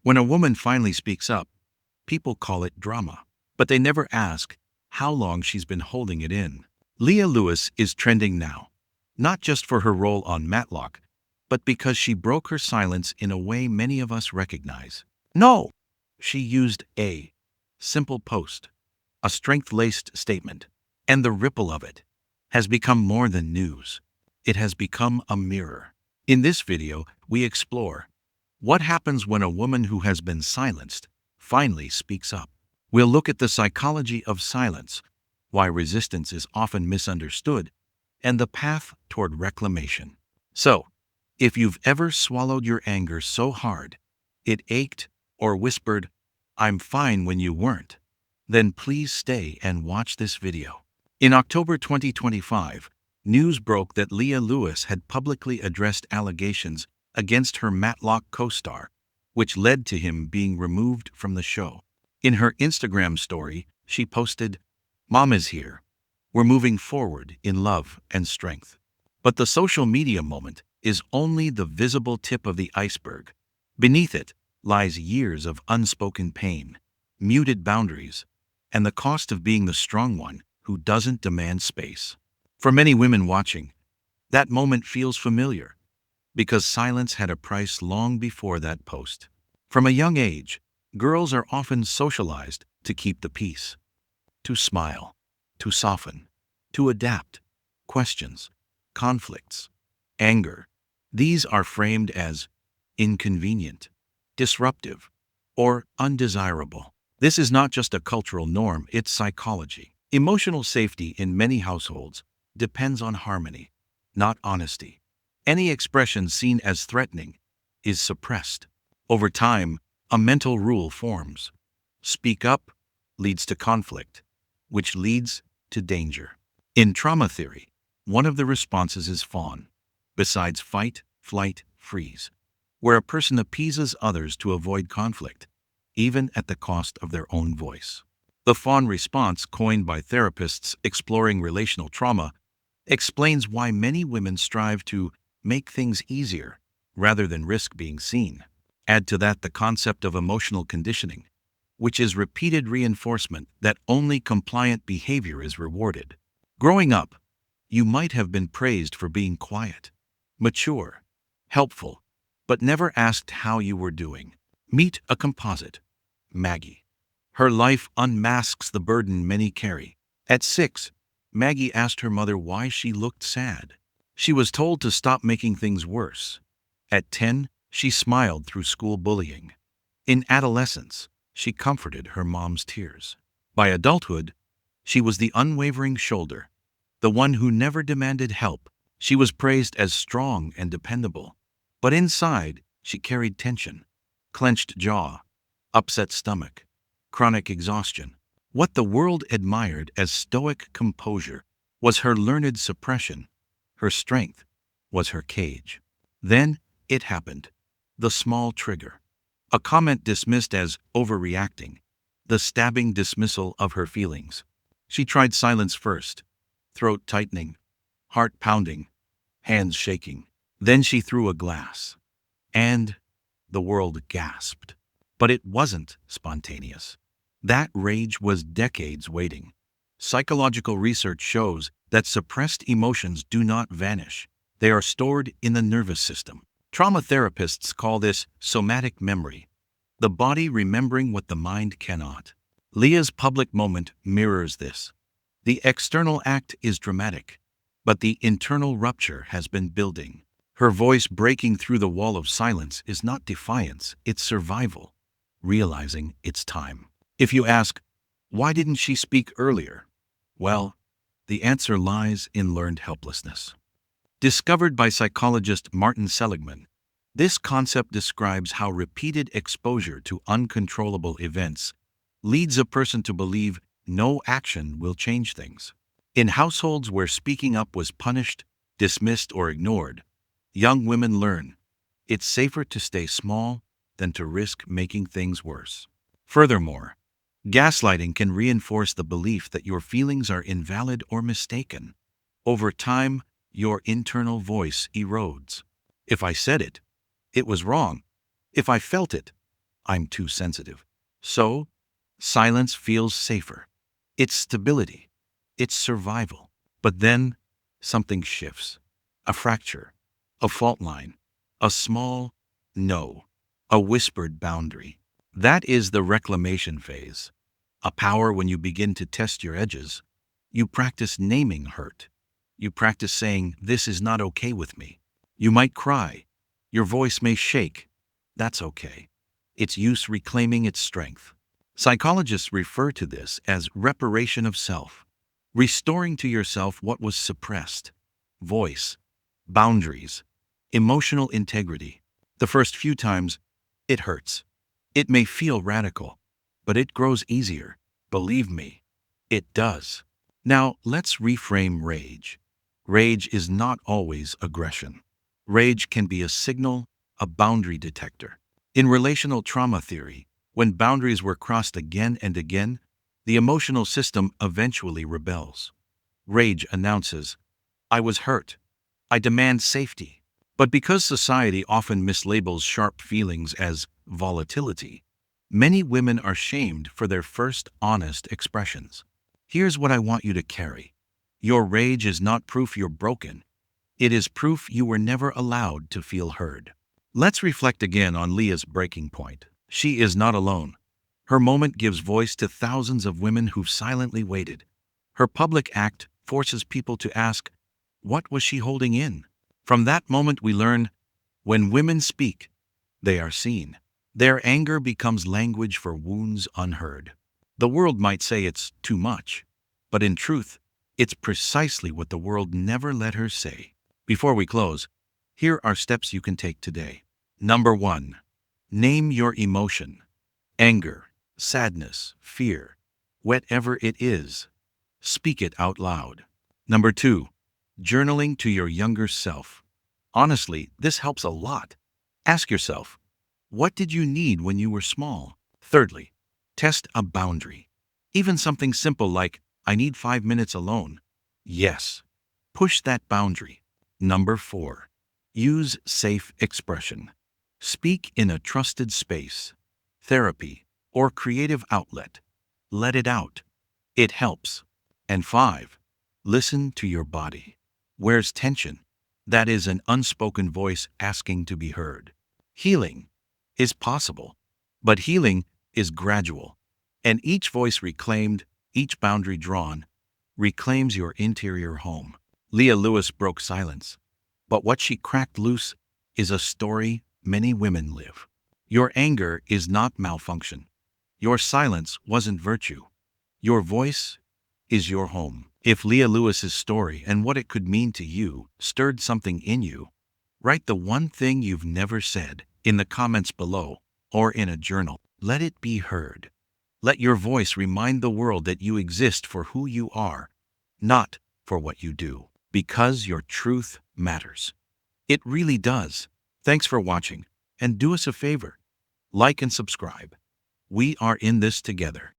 When a woman finally speaks up, people call it drama. But they never ask how long she's been holding it in. Leah Lewis is trending now, not just for her role on Matlock, but because she broke her silence in a way many of us recognize. No! She used a simple post, a strength-laced statement, and the ripple of it has become more than news. It has become a mirror. In this video, we explore what happens when a woman who has been silenced finally speaks up. We'll look at the psychology of silence, why resistance is often misunderstood, and the path toward reclamation. So, if you've ever swallowed your anger so hard it ached, or whispered, "I'm fine," when you weren't, then please stay and watch this video. In October 2025, news broke that Leah Lewis had publicly addressed allegations against her Matlock co-star, which led to him being removed from the show. In her Instagram story, she posted, "Mom is here. We're moving forward in love and strength." But the social media moment is only the visible tip of the iceberg. Beneath it lies years of unspoken pain, muted boundaries, and the cost of being the strong one who doesn't demand space. For many women watching, that moment feels familiar, because silence had a price long before that post. From a young age, girls are often socialized to keep the peace, to smile, to soften, to adapt. Questions, conflicts, anger, these are framed as inconvenient, disruptive, or undesirable. This is not just a cultural norm, it's psychology. Emotional safety in many households depends on harmony, not honesty. Any expression seen as threatening is suppressed. Over time, a mental rule forms. Speak up leads to conflict, which leads to danger. In trauma theory, one of the responses is fawn, besides fight, flight, freeze, where a person appeases others to avoid conflict, even at the cost of their own voice. The fawn response, coined by therapists exploring relational trauma, explains why many women strive to make things easier rather than risk being seen. Add to that the concept of emotional conditioning, which is repeated reinforcement that only compliant behavior is rewarded. Growing up, you might have been praised for being quiet, mature, helpful, but never asked how you were doing. Meet a composite, Maggie. Her life unmasks the burden many carry. At 6, Maggie asked her mother why she looked sad. She was told to stop making things worse. At 10, she smiled through school bullying. In adolescence, she comforted her mom's tears. By adulthood, she was the unwavering shoulder, the one who never demanded help. She was praised as strong and dependable. But inside, she carried tension, clenched jaw, upset stomach, chronic exhaustion. What the world admired as stoic composure was her learned suppression. Her strength was her cage. Then it happened. The small trigger. A comment dismissed as overreacting. The stabbing dismissal of her feelings. She tried silence first. Throat tightening, heart pounding, hands shaking. Then she threw a glass. And the world gasped. But it wasn't spontaneous. That rage was decades waiting. Psychological research shows that suppressed emotions do not vanish. They are stored in the nervous system. Trauma therapists call this somatic memory, the body remembering what the mind cannot. Leah's public moment mirrors this. The external act is dramatic, but the internal rupture has been building. Her voice breaking through the wall of silence is not defiance, it's survival, realizing it's time. If you ask, why didn't she speak earlier? Well, the answer lies in learned helplessness. Discovered by psychologist Martin Seligman, this concept describes how repeated exposure to uncontrollable events leads a person to believe no action will change things. In households where speaking up was punished, dismissed, or ignored, young women learn it's safer to stay small than to risk making things worse. Furthermore, gaslighting can reinforce the belief that your feelings are invalid or mistaken. Over time, your internal voice erodes. If I said it, it was wrong. If I felt it, I'm too sensitive. So, silence feels safer. It's stability. It's survival. But then, something shifts. A fracture. A fault line. A small no. A whispered boundary. That is the reclamation phase. A power when you begin to test your edges. You practice naming hurt. You practice saying, "This is not okay with me." You might cry. Your voice may shake. That's okay. It's use reclaiming its strength. Psychologists refer to this as reparation of self, restoring to yourself what was suppressed: voice, boundaries, emotional integrity. The first few times, it hurts. It may feel radical, but it grows easier. Believe me, it does. Now, let's reframe rage. Rage is not always aggression. Rage can be a signal, a boundary detector. In relational trauma theory, when boundaries were crossed again and again, the emotional system eventually rebels. Rage announces, "I was hurt. I demand safety." But because society often mislabels sharp feelings as volatility, many women are shamed for their first honest expressions. Here's what I want you to carry. Your rage is not proof you're broken. It is proof you were never allowed to feel heard. Let's reflect again on Leah's breaking point. She is not alone. Her moment gives voice to thousands of women who've silently waited. Her public act forces people to ask, what was she holding in? From that moment we learn, when women speak, they are seen. Their anger becomes language for wounds unheard. The world might say it's too much, but in truth, it's precisely what the world never let her say. Before we close, here are steps you can take today. Number 1. Name your emotion. Anger, sadness, fear, whatever it is. Speak it out loud. Number 2. Journaling to your younger self. Honestly, this helps a lot. Ask yourself, what did you need when you were small? Thirdly, test a boundary. Even something simple like, I need 5 minutes alone. Yes. Push that boundary. Number 4. Use safe expression. Speak in a trusted space, therapy, or creative outlet. Let it out. It helps. And 5. Listen to your body. Where's tension? That is an unspoken voice asking to be heard. Healing is possible, but healing is gradual. And each voice reclaimed, each boundary drawn, reclaims your interior home. Leah Lewis broke silence, but what she cracked loose is a story many women live. Your anger is not malfunction. Your silence wasn't virtue. Your voice is your home. If Leah Lewis's story and what it could mean to you stirred something in you, write the one thing you've never said in the comments below or in a journal. Let it be heard. Let your voice remind the world that you exist for who you are, not for what you do, because your truth matters. It really does. Thanks for watching, and do us a favor. Like and subscribe. We are in this together.